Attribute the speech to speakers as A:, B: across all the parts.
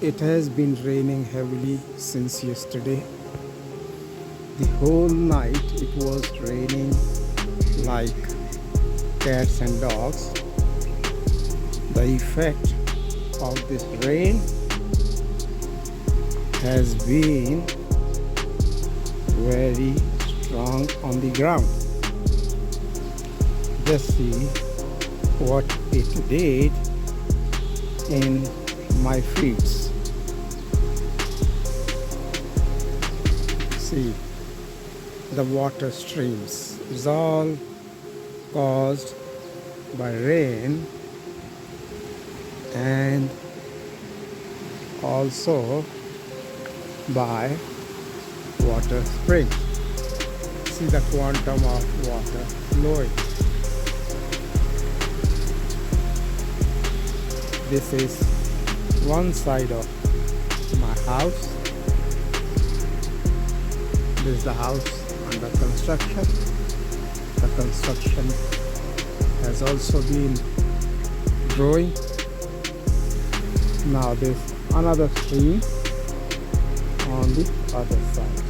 A: It has been raining heavily since yesterday. The whole night it was raining like cats and dogs. The effect of this rain has been very strong on the ground. Just see what it did in my fields. See the water streams is all caused by rain and also by water spring. See the quantum of water flowing. This is one side of my house. This is the house under construction. The construction has also been growing. Now there's another stream on the other side.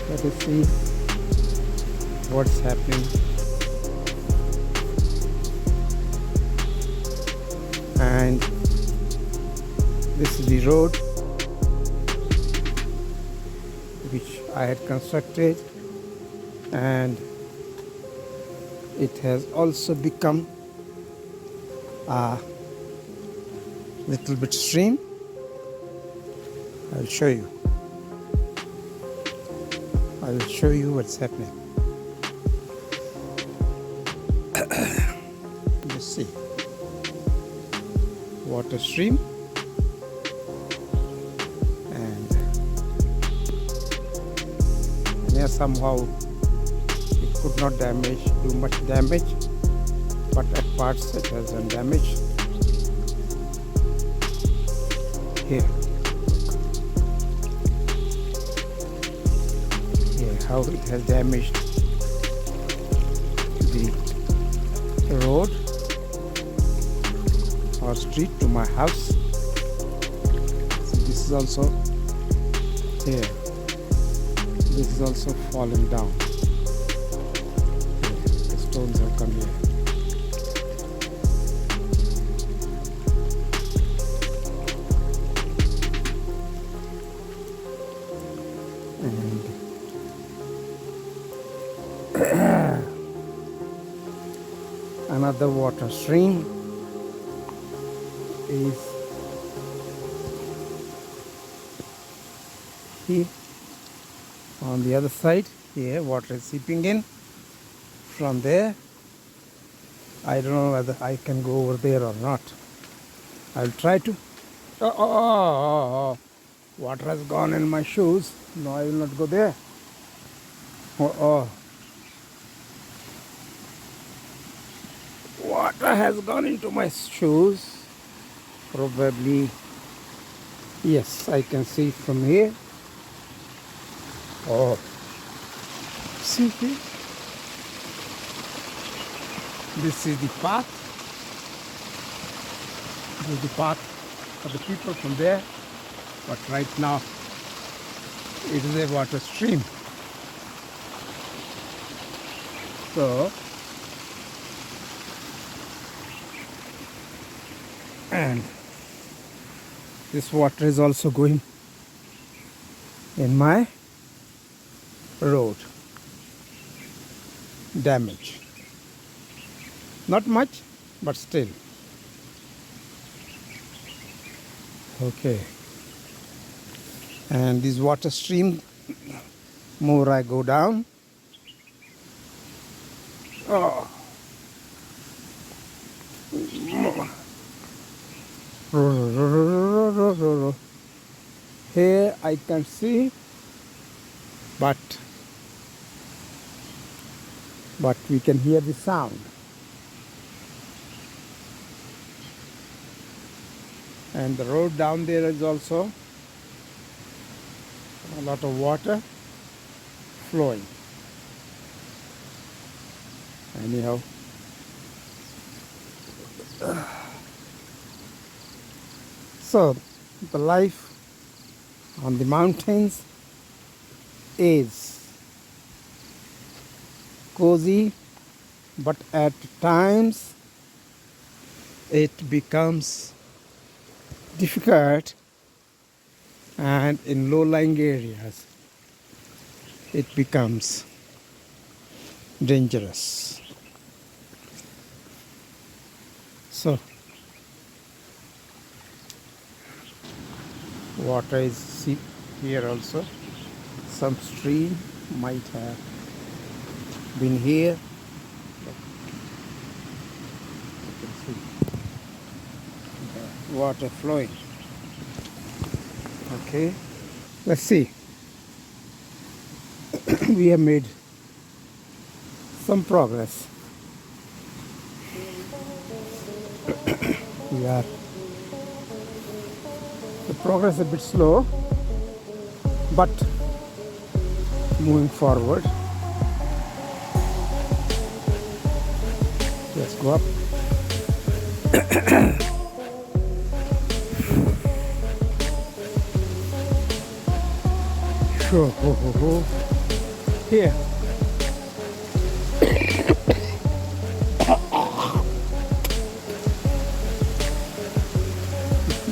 A: Let us see what's happening. And this is the road which I had constructed, and it has also become a little bit stream. I'll show you. I will show you what's happening. Let's see. Water stream, and yeah, somehow it could not do much damage, but at parts it has done damage. Here, how it has damaged the road or street to my house. So this is also here. This is also falling down. Here, the stones have come here. And another water stream is here on the other side. Here water is seeping in from there. I don't know whether I can go over there or not. I'll try to. Oh, water has gone in my shoes. No, I will not go there. Water has gone into my shoes. Probably, yes, I can see from here. Oh, see here? This is the path. This is the path for the people from there. But right now, it is a water stream. So, and this water is also going in my road. Damage. Not much, but still. Okay. And this water stream, more I go down. Oh. Here I can see, but we can hear the sound. And the road down there is also a lot of water flowing. Anyhow, so the life on the mountains is cozy, but at times it becomes difficult, and in low-lying areas it becomes dangerous. So water is here also. Some stream might have been here. You can see the water flowing. Okay, let's see. We have made some progress. We are the progress is a bit slow, but moving forward. Let's go up. Sure. Here.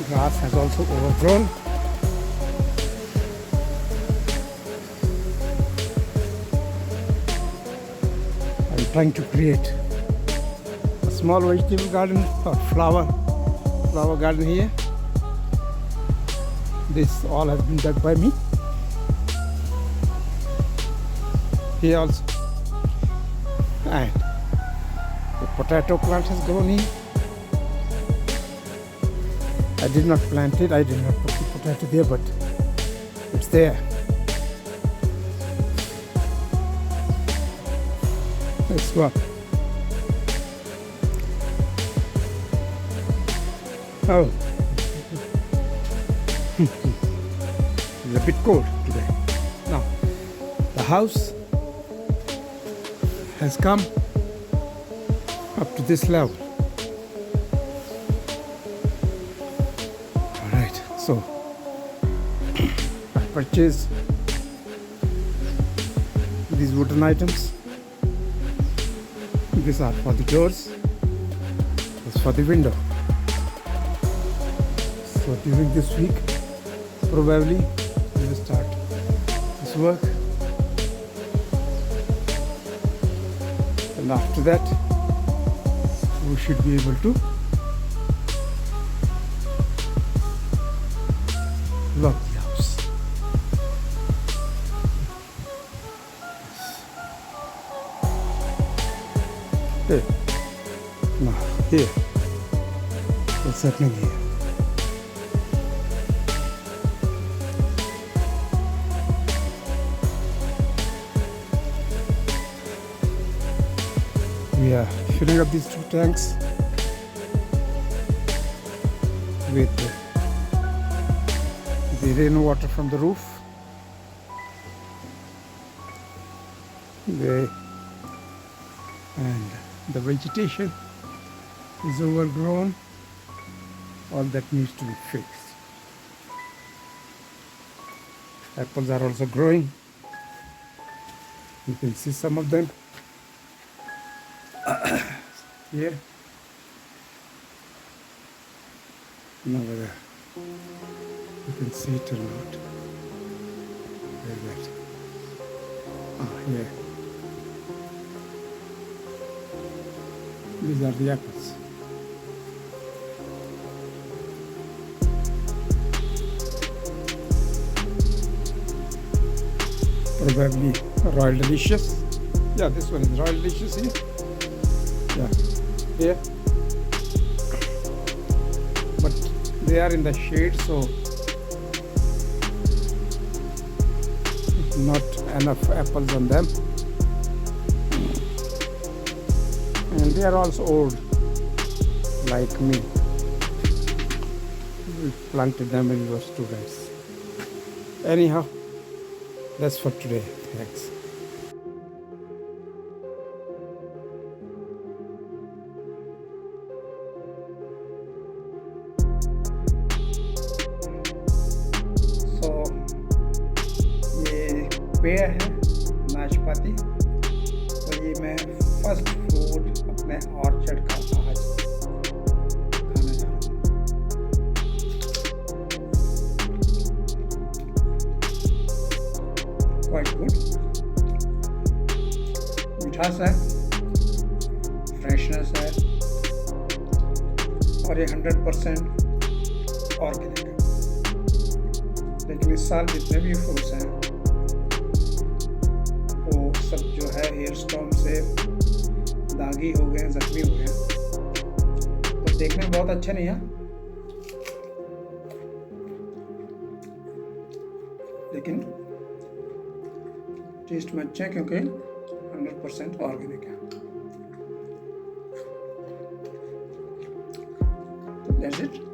A: Grass has also overgrown. I'm trying to create a small vegetable garden or flower garden here. This all has been dug by me. Here also, and the potato plant has grown here. I did not plant it, I did not put the potato there, but it's there. Let's go up. Oh, it's a bit cold today. Now, the house has come up to this level. Alright, so I purchased these wooden items. These are for the doors, this is for the window. So during this week, probably we will start this work. And after that, we should be able to lock the house. Hey, now here, what's happening here? We are filling up these 2 tanks with the rainwater from the roof. And the vegetation is overgrown. All that needs to be fixed. Apples are also growing. You can see some of them here. Now whether you can see it or not. Where's that? Here. These are the apples. Probably Royal Delicious. Yeah, this one is Royal Delicious here. Yeah, here. But they are in the shade, so not enough apples on them. And they are also old, like me. We planted them when we were students. Anyhow, that's for today. Thanks. पेड़ है नाशपाती, तो ये मैं first fruit अपने orchard का आज खाना चाह रहा हूँ। क्वाइट गुड, मिठास है, फ्रेशनेस है, और ये 100% ऑर्गेनिक है। लेकिन इस साल जितने भी फ्रूट्स हैं वो सब जो है हेल स्टॉर्म से दागी हो गए, जख्मी हो गए, तो देखने में बहुत अच्छे नहीं है, लेकिन टेस्ट में अच्छे हैं क्योंकि 100% ऑर्गेनिक है। तो दैट्स इट।